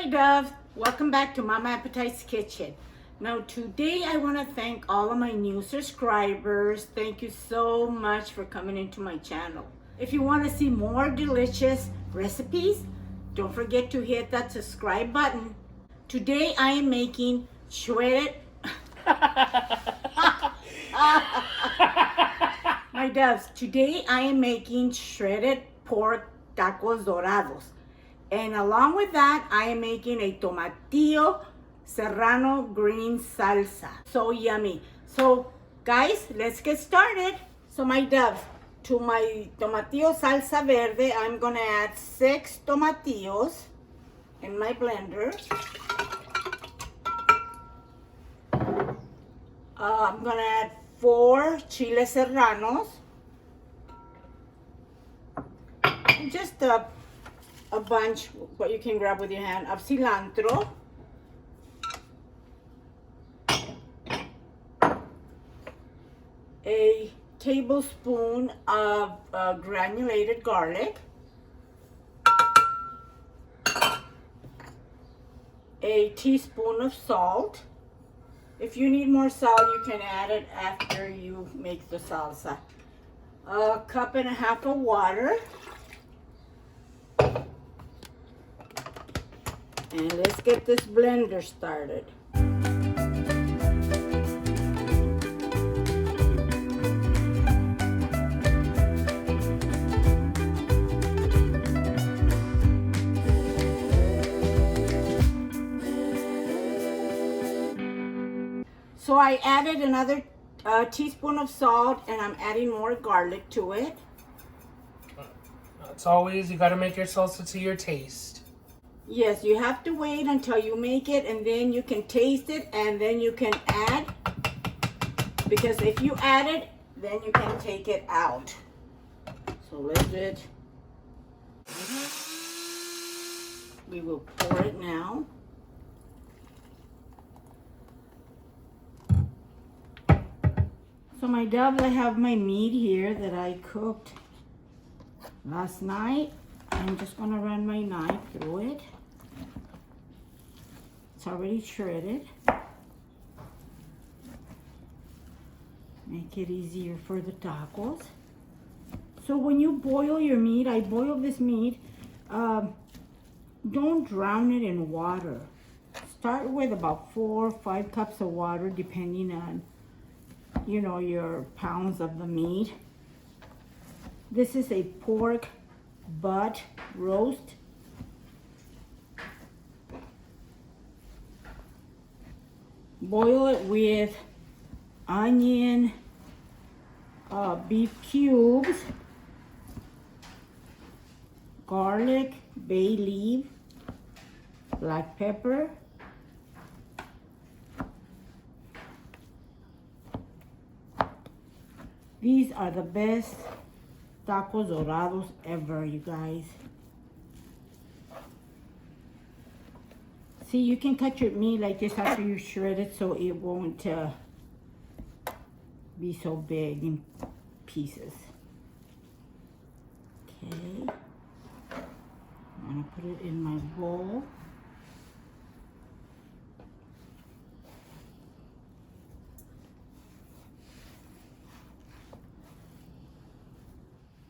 my doves, welcome back to Mama Appetite's Kitchen. Now today I want to thank all of my new subscribers. Thank you so much for coming into my channel. If you want to see more delicious recipes, don't forget to hit that subscribe button. Today I am making shredded my doves, today I am making shredded pork tacos dorados. And along with that, I am making a tomatillo Serrano green salsa. So yummy. So guys, let's get started. So my doves, to my tomatillo salsa verde, I'm gonna add 6 tomatillos in my blender. I'm gonna add 4 chile serranos. Just a bunch, what you can grab with your hand, of cilantro. A tablespoon of granulated garlic. A teaspoon of salt. If you need more salt, you can add it after you make the salsa. A cup and a half of water. And let's get this blender started. So I added another teaspoon of salt, and I'm adding more garlic to it. As always, you gotta make your salsa to your taste. Yes, you have to wait until you make it, and then you can taste it, and then you can add. Because if you add it, then you can take it out. So let's do it. We will pour it now. So my doves, I have my meat here that I cooked last night. I'm just gonna run my knife through it. It's already shredded. Make it easier for the tacos. So when you boil your meat, I boil this meat, don't drown it in water. Start with about 4 or 5 cups of water, depending on, you know, your pounds of the meat. This is a pork butt roast. Boil it with onion, beef cubes, garlic, bay leaf, black pepper, these are the best tacos dorados ever, you guys. See, you can cut your meat like this after you shred it, so it won't be so big in pieces. Okay, I'm gonna put it in my bowl.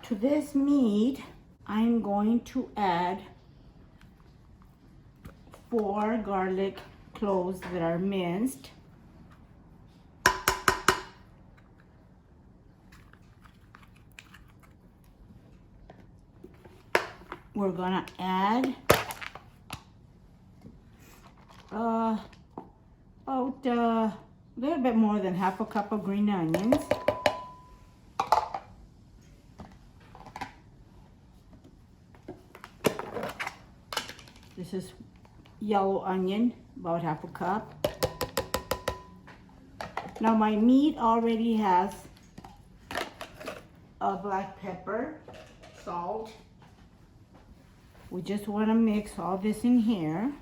To this meat, I'm going to add 4 garlic cloves that are minced. We're gonna add about a little bit more than half a cup of green onions. This is yellow onion, about half a cup. Now my meat already has a black pepper, salt. We just want to mix all this in here.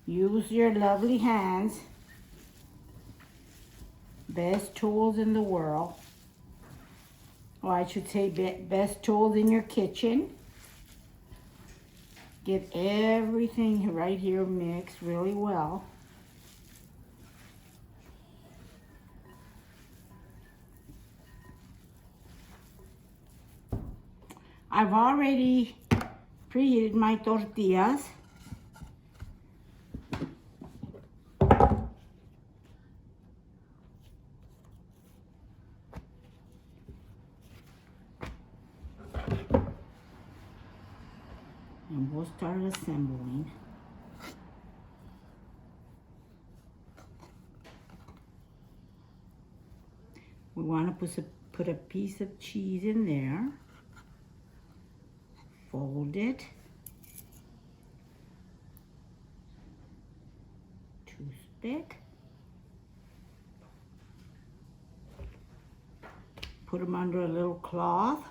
Use your lovely hands. Best tools in the world. or I should say best tools in your kitchen. Get everything right here mixed really well. I've already preheated my tortillas. And we'll start assembling. We want to put a piece of cheese in there. Fold it. Toothpick. Put them under a little cloth.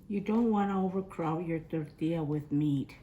You don't want to overcrowd your tortilla with meat.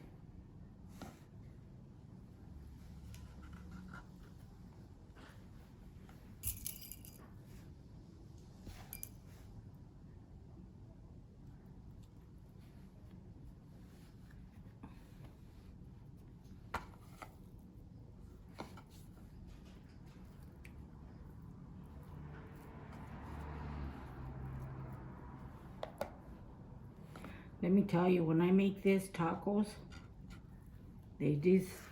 Let me tell you, when I make this tacos, they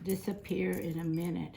disappear in a minute.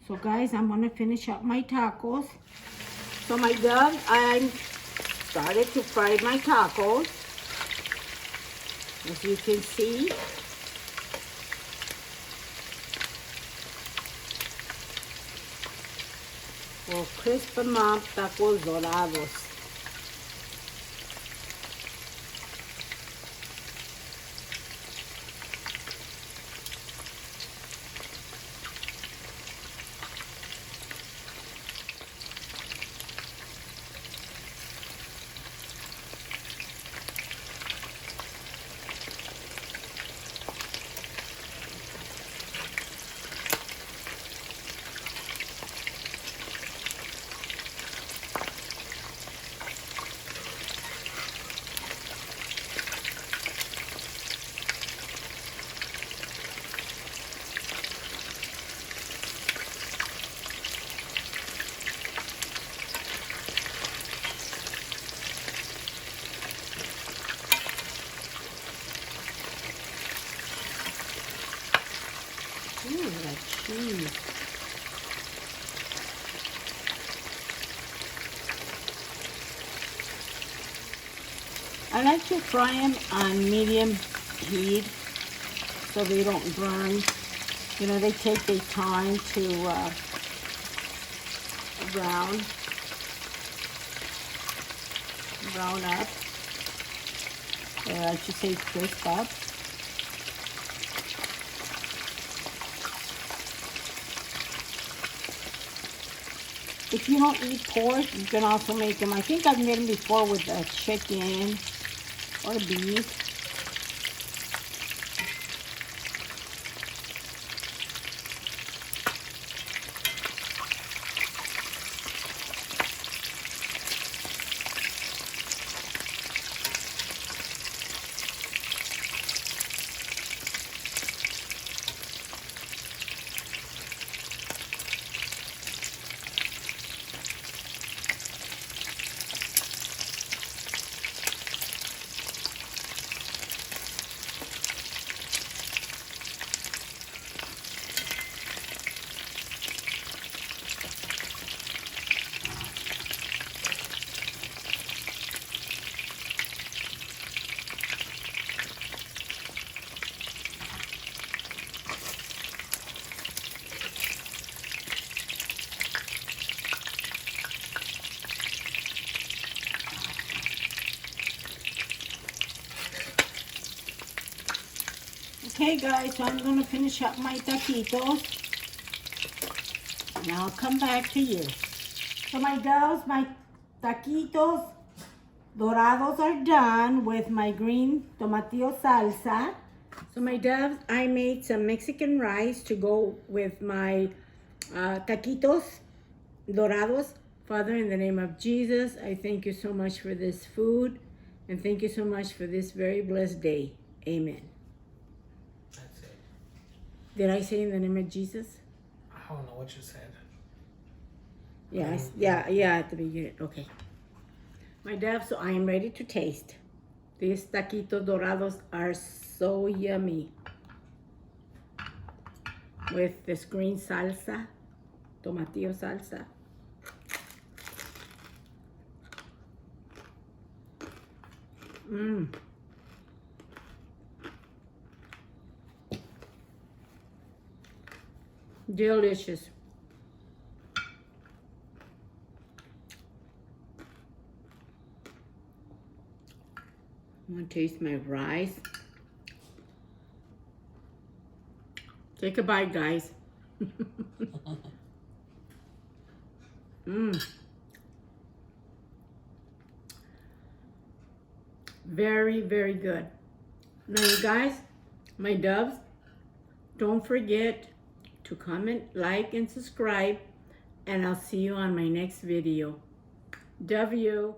So guys, I'm gonna finish up my tacos. So my done, I started to fry my tacos. As you can see. We'll crisp them up, tacos dorados. Ooh, that cheese. I like to fry them on medium heat so they don't burn. You know, they take their time to brown up. I should say crisp up. If you don't eat pork, you can also make them. I think I've made them before with chicken or beef. Okay guys, so I'm gonna finish up my taquitos and I'll come back to you. So my doves, my taquitos Dorados are done with my green tomatillo salsa. So my doves, I made some Mexican rice to go with my taquitos Dorados. Father, in the name of Jesus, I thank you so much for this food and thank you so much for this very blessed day. Amen. That's it. Did I say in the name of Jesus? I don't know what you said. Yeah, yeah, at the beginning. Okay. My doves, so I am ready to taste. These taquitos Dorados are so yummy. With this green salsa, tomatillo salsa. Mmm. Delicious. I'm gonna taste my rice. Take a bite, guys. Mmm. Very, very good. Now, you guys, my doves, don't forget to comment, like, and subscribe, and I'll see you on my next video. Love you.